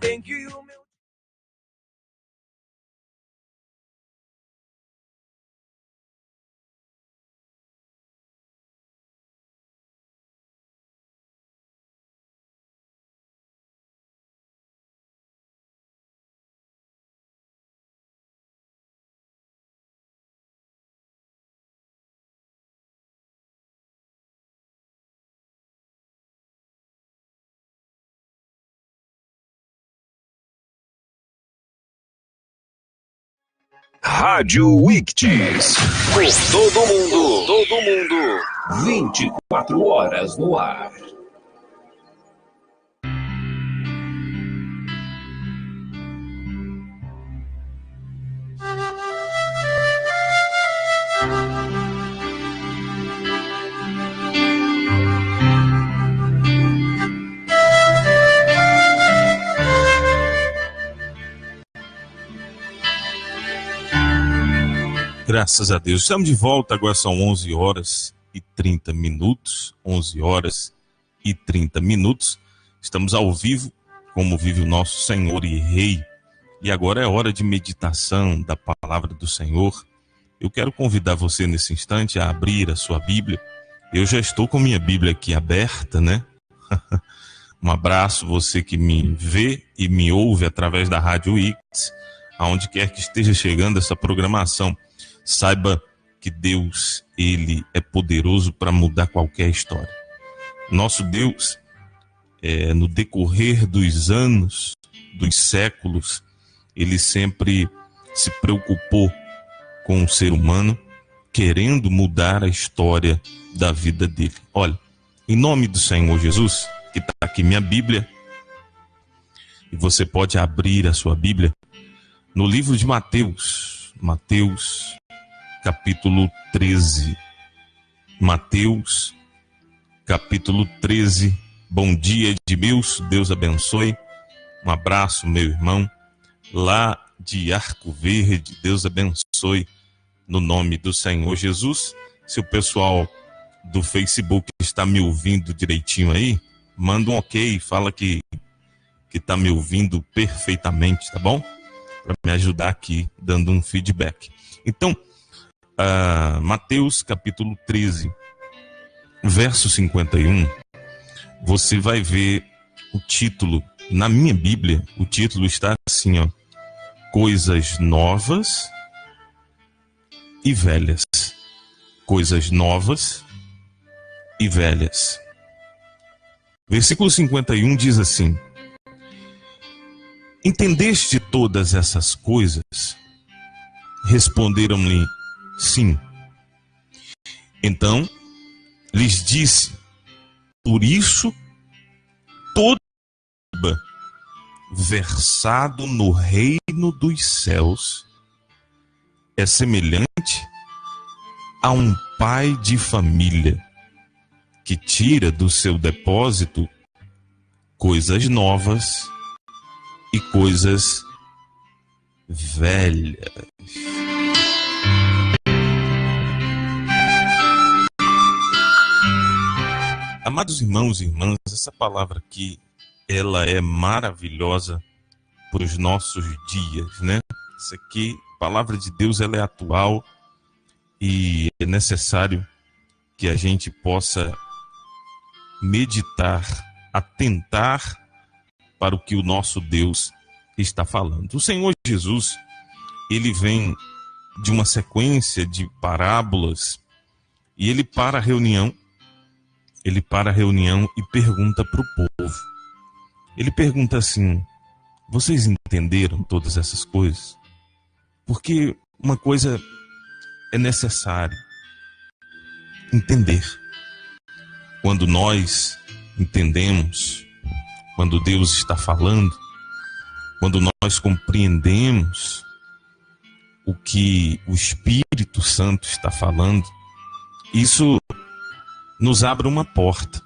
Thank you, meu... Rádio Ictus. Por todo mundo. 24 horas no ar. Graças a Deus. Estamos de volta, agora são 11 horas e 30 minutos. 11 horas e 30 minutos. Estamos ao vivo, como vive o nosso Senhor e Rei. E agora é hora de meditação da palavra do Senhor. Eu quero convidar você nesse instante a abrir a sua Bíblia. Eu já estou com minha Bíblia aqui aberta, né? Um abraço você que me vê e me ouve através da Rádio Ictus, aonde quer que esteja chegando essa programação. Saiba que Deus, Ele é poderoso para mudar qualquer história. Nosso Deus, no decorrer dos anos, dos séculos, Ele sempre se preocupou com o ser humano, querendo mudar a história da vida dele. Olha, em nome do Senhor Jesus, que está aqui minha Bíblia, e você pode abrir a sua Bíblia no livro de Mateus, capítulo 13. Mateus, capítulo 13. Bom dia, Edmilson, Deus abençoe. Um abraço, meu irmão, lá de Arco Verde, Deus abençoe, no nome do Senhor Jesus. Se o pessoal do Facebook está me ouvindo direitinho aí, manda um ok, fala que está me ouvindo perfeitamente, tá bom? Para me ajudar aqui, dando um feedback. Então, Mateus capítulo 13, verso 51, você vai ver o título. Na minha Bíblia, o título está assim, ó: Coisas novas e velhas. Coisas novas e velhas. Versículo 51 diz assim: Entendeste todas essas coisas? Responderam-lhe: sim. Então lhes disse: por isso todo versado no reino dos céus é semelhante a um pai de família que tira do seu depósito coisas novas e coisas velhas. Amados irmãos e irmãs, essa palavra aqui, ela é maravilhosa para os nossos dias, né? Isso aqui, a palavra de Deus, ela é atual e é necessário que a gente possa meditar, atentar para o que o nosso Deus está falando. O Senhor Jesus, ele vem de uma sequência de parábolas e ele para a reunião e pergunta para o povo. Ele pergunta assim: vocês entenderam todas essas coisas? Porque uma coisa é necessário entender. Quando nós entendemos, quando Deus está falando, quando nós compreendemos o que o Espírito Santo está falando, isso nos abre uma porta.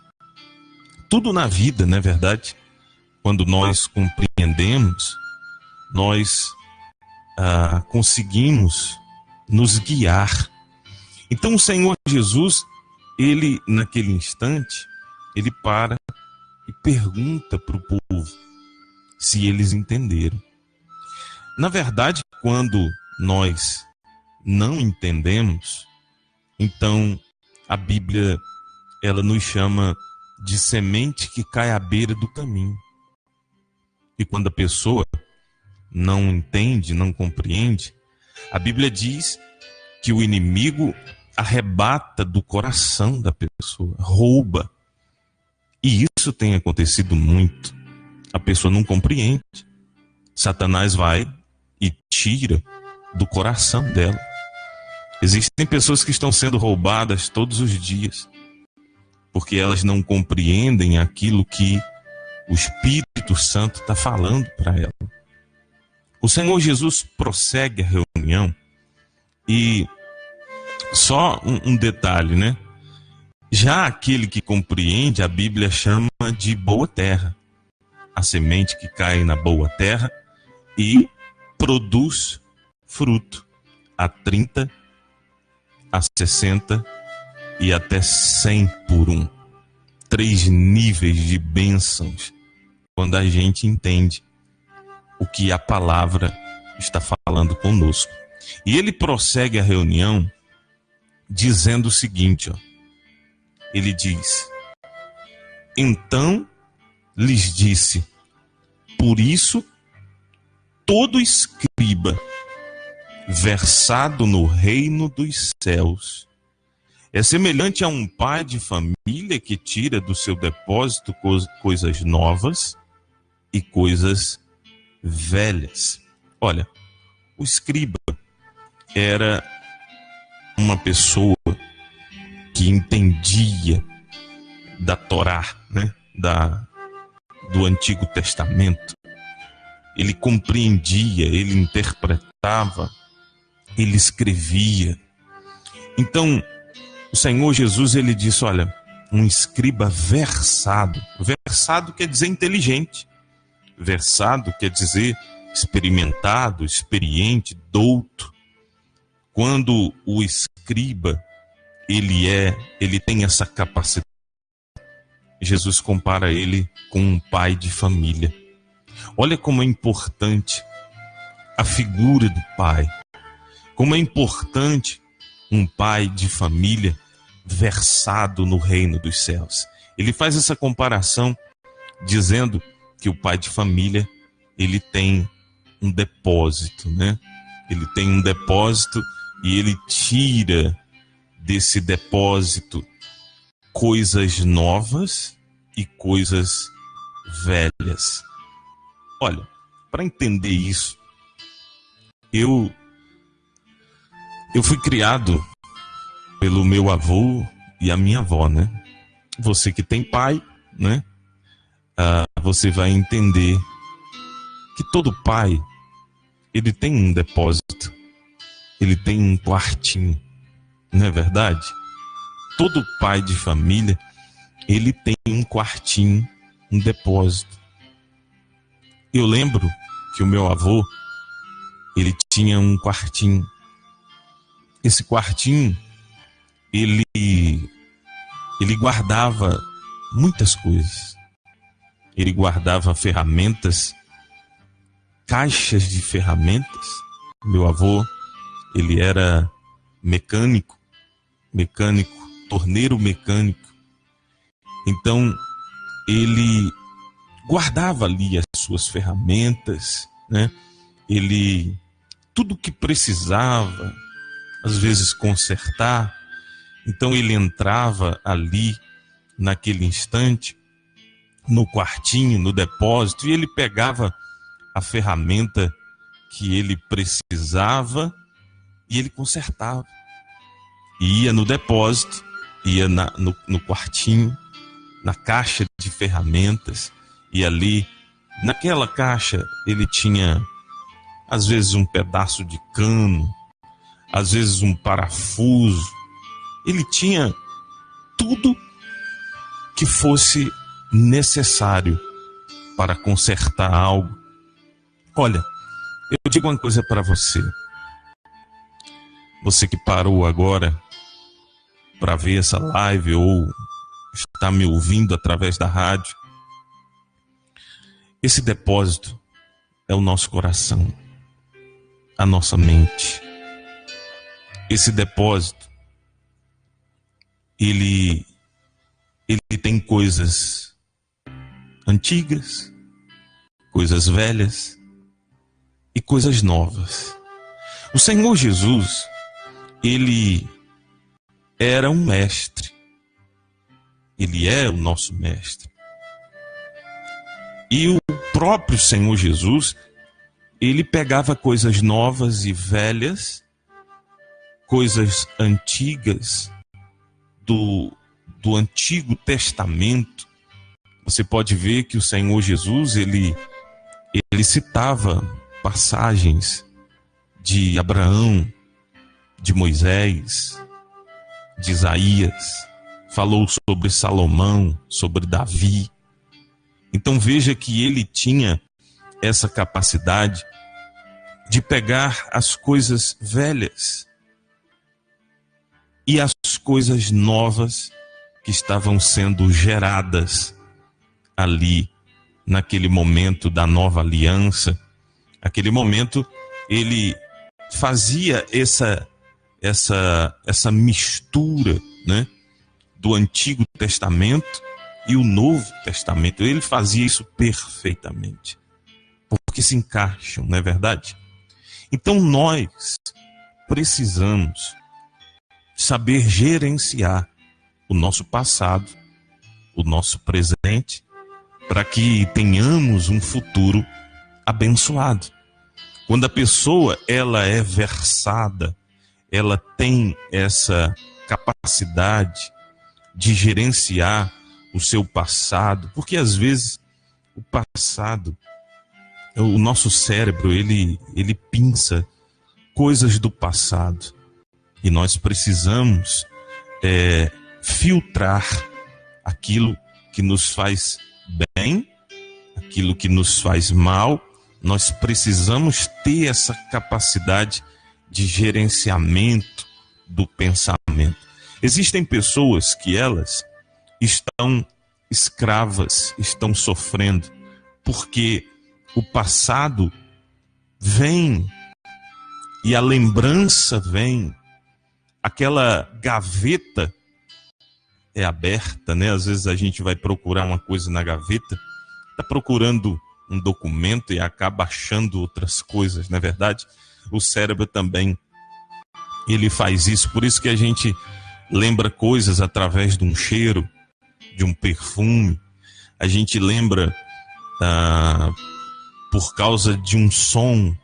Tudo na vida, não é verdade? Quando nós compreendemos, nós conseguimos nos guiar. Então o Senhor Jesus, ele naquele instante, ele para e pergunta para o povo se eles entenderam. Na verdade, quando nós não entendemos, então a Bíblia ela nos chama de semente que cai à beira do caminho. E quando a pessoa não entende, não compreende, a Bíblia diz que o inimigo arrebata do coração da pessoa, rouba. E isso tem acontecido muito. A pessoa não compreende. Satanás vai e tira do coração dela. Existem pessoas que estão sendo roubadas todos os dias, porque elas não compreendem aquilo que o Espírito Santo está falando para ela. O Senhor Jesus prossegue a reunião e só um detalhe, né? Já aquele que compreende, a Bíblia chama de boa terra. A semente que cai na boa terra e produz fruto a 30, a 60 e até 100 por um. 3 níveis de bênçãos quando a gente entende o que a palavra está falando conosco. E ele prossegue a reunião dizendo o seguinte, ó. Ele diz: então lhes disse, por isso todo escriba versado no reino dos céus é semelhante a um pai de família que tira do seu depósito coisas novas e coisas velhas. Olha, o escriba era uma pessoa que entendia da Torá, né? Do Antigo Testamento. Ele compreendia, ele interpretava, ele escrevia. Então, o Senhor Jesus, ele disse, olha, um escriba versado. Versado quer dizer inteligente. Versado quer dizer experimentado, experiente, douto. Quando o escriba, ele tem essa capacidade, Jesus compara ele com um pai de família. Olha como é importante a figura do pai. Como é importante um pai de família versado no reino dos céus. Ele faz essa comparação dizendo que o pai de família, ele tem um depósito, né? Ele tem um depósito e ele tira desse depósito coisas novas e coisas velhas. Olha, para entender isso, eu fui criado pelo meu avô e a minha avó, né? Você que tem pai, né? Você vai entender que todo pai, ele tem um depósito, ele tem um quartinho, não é verdade? Todo pai de família, ele tem um quartinho, um depósito. Eu lembro que o meu avô, ele tinha um quartinho. Esse quartinho, ele guardava muitas coisas. Ele guardava ferramentas, caixas de ferramentas. Meu avô, ele era mecânico, torneiro mecânico. Então, ele guardava ali as suas ferramentas, né? Tudo que precisava, às vezes consertar. Então, ele entrava ali, naquele instante, no quartinho, no depósito, e ele pegava a ferramenta que ele precisava e ele consertava. E ia no depósito, ia no quartinho, na caixa de ferramentas, e ali, naquela caixa, ele tinha, às vezes, um pedaço de cano, às vezes um parafuso. Ele tinha tudo que fosse necessário para consertar algo. Olha, eu digo uma coisa para você. Você que parou agora para ver essa live ou está me ouvindo através da rádio, Esse depósito é o nosso coração, a nossa mente. Esse depósito, ele tem coisas antigas, coisas velhas e coisas novas. O Senhor Jesus, ele era um mestre. Ele é o nosso mestre. E o próprio Senhor Jesus, ele pegava coisas novas e velhas, coisas antigas do Antigo Testamento. Você pode ver que o Senhor Jesus, ele citava passagens de Abraão, de Moisés, de Isaías, falou sobre Salomão, sobre Davi. Então veja que ele tinha essa capacidade de pegar as coisas velhas e as coisas novas que estavam sendo geradas ali, naquele momento da nova aliança. Aquele momento ele fazia essa mistura, né, do Antigo Testamento e o Novo Testamento. Ele fazia isso perfeitamente, porque se encaixam, não é verdade? Então nós precisamos saber gerenciar o nosso passado, o nosso presente, para que tenhamos um futuro abençoado. Quando a pessoa ela é versada, ela tem essa capacidade de gerenciar o seu passado, porque às vezes o passado, o nosso cérebro, ele pinça coisas do passado e nós precisamos filtrar aquilo que nos faz bem, aquilo que nos faz mal. Nós precisamos ter essa capacidade de gerenciamento do pensamento. Existem pessoas que elas estão escravas, estão sofrendo, porque o passado vem e a lembrança vem, aquela gaveta é aberta, né? Às vezes a gente vai procurar uma coisa na gaveta, está procurando um documento e acaba achando outras coisas, não é verdade? O cérebro também, ele faz isso, por isso que a gente lembra coisas através de um cheiro, de um perfume, a gente lembra por causa de um som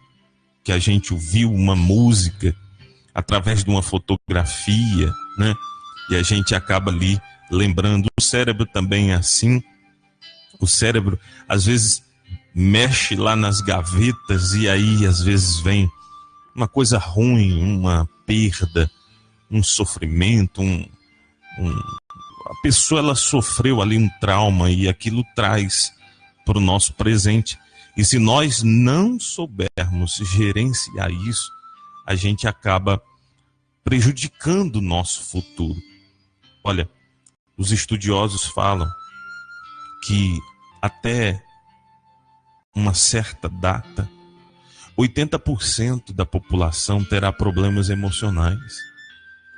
que a gente ouviu, uma música, através de uma fotografia, né? E a gente acaba ali lembrando. O cérebro também é assim. O cérebro, às vezes, mexe lá nas gavetas e aí, às vezes, vem uma coisa ruim, uma perda, um sofrimento, a pessoa ela sofreu ali um trauma e aquilo traz para o nosso presente. E se nós não soubermos gerenciar isso, a gente acaba prejudicando o nosso futuro. Olha, os estudiosos falam que até uma certa data, 80% da população terá problemas emocionais.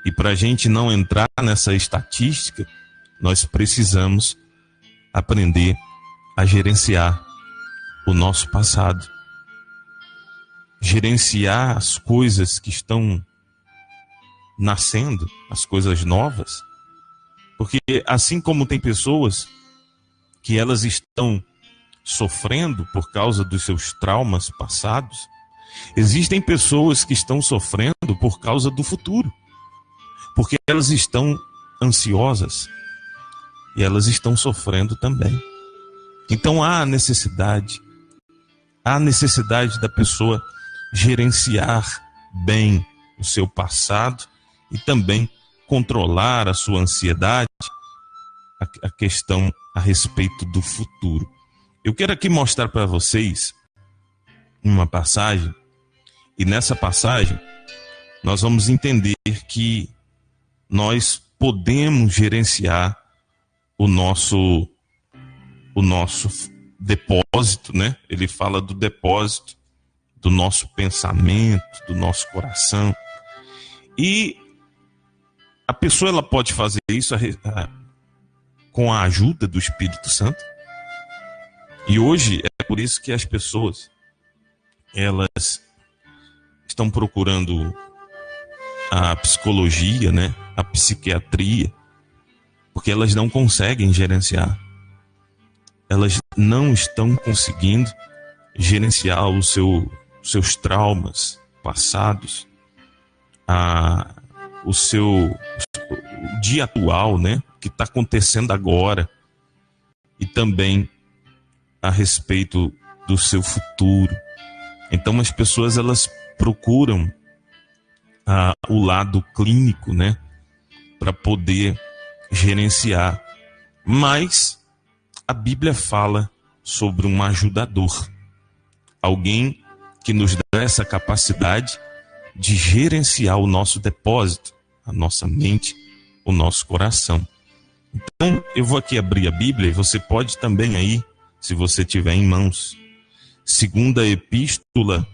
E para a gente não entrar nessa estatística, nós precisamos aprender a gerenciar o nosso passado. Gerenciar as coisas que estão nascendo, as coisas novas. Porque assim como tem pessoas que elas estão sofrendo por causa dos seus traumas passados, existem pessoas que estão sofrendo por causa do futuro. Porque elas estão ansiosas e elas estão sofrendo também. Então há necessidade da pessoa gerenciar bem o seu passado e também controlar a sua ansiedade, a questão a respeito do futuro. Eu quero aqui mostrar para vocês uma passagem, e nessa passagem nós vamos entender que nós podemos gerenciar o nosso depósito, né? Ele fala do depósito do nosso pensamento, do nosso coração. E a pessoa ela pode fazer isso com a ajuda do Espírito Santo. E hoje é por isso que as pessoas elas estão procurando a psicologia, né? A psiquiatria, porque elas não conseguem gerenciar. Elas não estão conseguindo gerenciar seus traumas passados, o dia atual, né, que está acontecendo agora, e também a respeito do seu futuro. Então as pessoas elas procuram o lado clínico, né, para poder gerenciar. Mas a Bíblia fala sobre um ajudador, alguém que nos dá essa capacidade de gerenciar o nosso depósito, a nossa mente, o nosso coração. Então, eu vou aqui abrir a Bíblia e você pode também aí, se você tiver em mãos, segunda epístola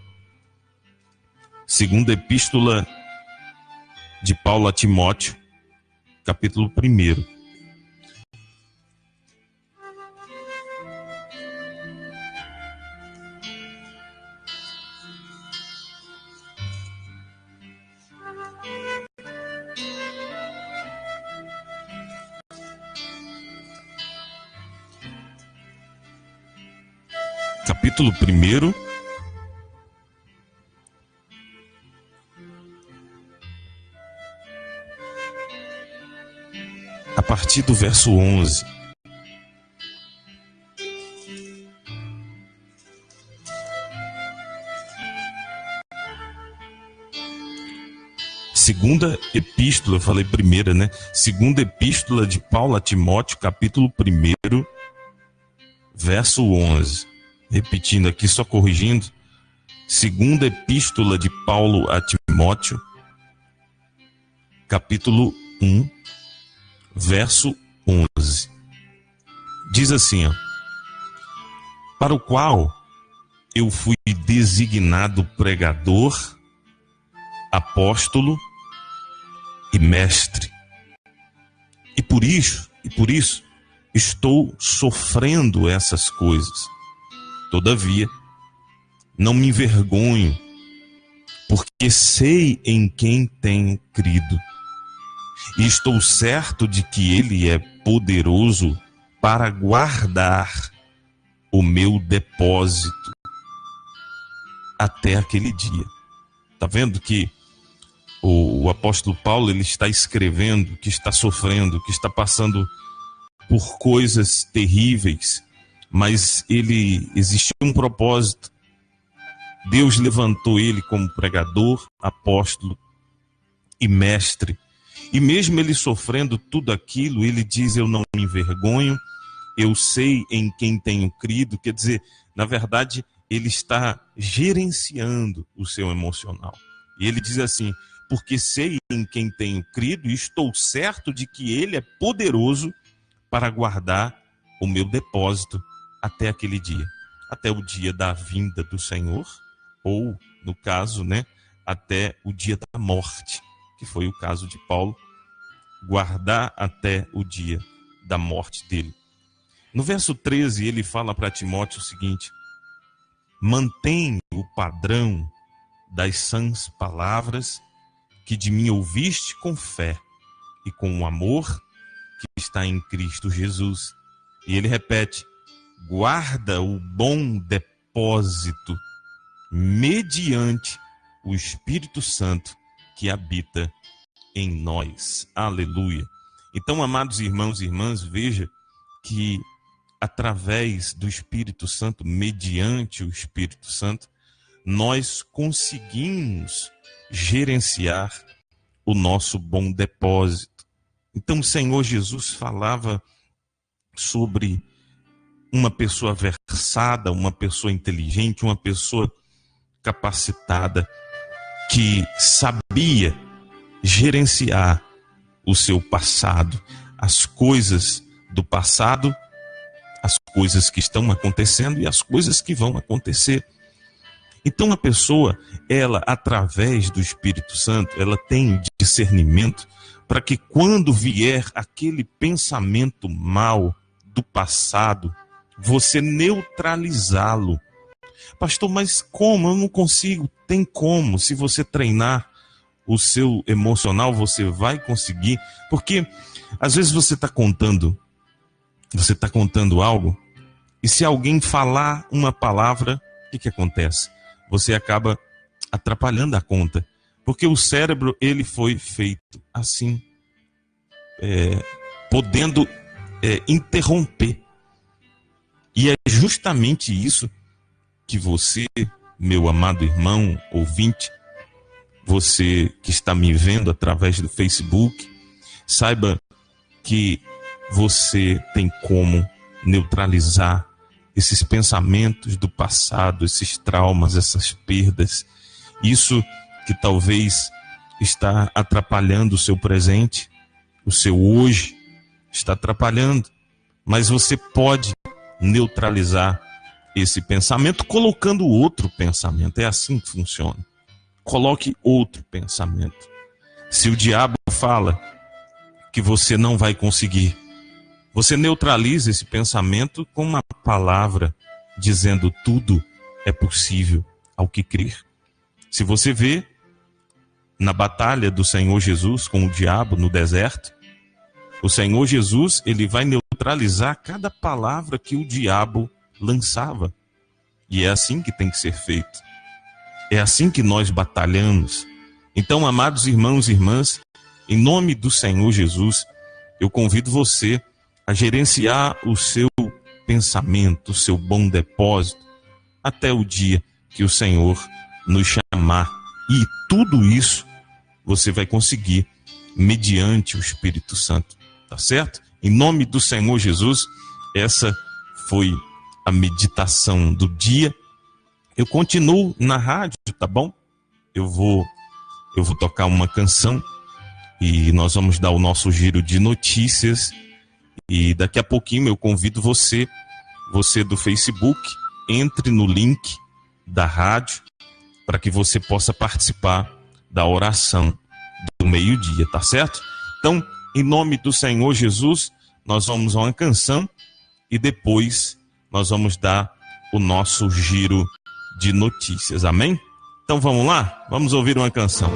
de Paulo a Timóteo, capítulo 1. Capítulo 1, a partir do verso 11. Segunda epístola, eu falei primeira, né? Segunda epístola de Paulo a Timóteo, capítulo 1, verso 11. Repetindo aqui, só corrigindo. Segunda epístola de Paulo a Timóteo, capítulo 1, verso 11. Diz assim, ó: para o qual eu fui designado pregador, apóstolo e mestre. E por isso estou sofrendo essas coisas. Todavia, não me envergonho, porque sei em quem tenho crido. E estou certo de que Ele é poderoso para guardar o meu depósito até aquele dia. Está vendo que o apóstolo Paulo ele está escrevendo, que está sofrendo, que está passando por coisas terríveis, mas existe um propósito. Deus levantou ele como pregador, apóstolo e mestre. E mesmo ele sofrendo tudo aquilo, ele diz: eu não me envergonho, eu sei em quem tenho crido. Quer dizer, na verdade, ele está gerenciando o seu emocional. E ele diz assim: porque sei em quem tenho crido e estou certo de que ele é poderoso para guardar o meu depósito até aquele dia, até o dia da vinda do Senhor, ou, no caso, né, até o dia da morte, que foi o caso de Paulo, guardar até o dia da morte dele. No verso 13, ele fala para Timóteo o seguinte: mantém o padrão das sãs palavras que de mim ouviste com fé e com o amor que está em Cristo Jesus. E ele repete: guarda o bom depósito mediante o Espírito Santo que habita em nós. Aleluia. Então, amados irmãos e irmãs, veja que através do Espírito Santo, mediante o Espírito Santo, nós conseguimos gerenciar o nosso bom depósito. Então, o Senhor Jesus falava sobre uma pessoa versada, uma pessoa inteligente, uma pessoa capacitada, que sabia gerenciar o seu passado, as coisas do passado as coisas que estão acontecendo e as coisas que vão acontecer. Então a pessoa, ela, através do Espírito Santo, ela tem discernimento para que quando vier aquele pensamento mal do passado, você neutralizá-lo. Pastor, mas como? Eu não consigo. Tem como. Se você treinar o seu emocional, você vai conseguir. Porque às vezes você está contando algo, e se alguém falar uma palavra, o que acontece? Você acaba atrapalhando a conta. Porque o cérebro, ele foi feito assim, podendo interromper. E é justamente isso que você, meu amado irmão, ouvinte, você que está me vendo através do Facebook, saiba que você tem como neutralizar esses pensamentos do passado, esses traumas, essas perdas, isso que talvez está atrapalhando o seu presente, o seu hoje, está atrapalhando, mas você pode neutralizar esse pensamento colocando outro pensamento. É assim que funciona. Coloque outro pensamento. Se o diabo fala que você não vai conseguir, você neutraliza esse pensamento com uma palavra dizendo: tudo é possível ao que crer. Se você vê na batalha do Senhor Jesus com o diabo no deserto, o Senhor Jesus, ele vai neutralizar cada palavra que o diabo lançava. E é assim que tem que ser feito. É assim que nós batalhamos. Então, amados irmãos e irmãs, em nome do Senhor Jesus, eu convido você a gerenciar o seu pensamento, o seu bom depósito, até o dia que o Senhor nos chamar. E tudo isso você vai conseguir mediante o Espírito Santo, tá certo? Em nome do Senhor Jesus, essa foi a meditação do dia. Eu continuo na rádio, tá bom? Eu vou tocar uma canção e nós vamos dar o nosso giro de notícias. E daqui a pouquinho eu convido você do Facebook, entre no link da rádio para que você possa participar da oração do meio-dia, tá certo? Então, em nome do Senhor Jesus, nós vamos a uma canção e depois nós vamos dar o nosso giro de notícias, amém? Então vamos lá? Vamos ouvir uma canção.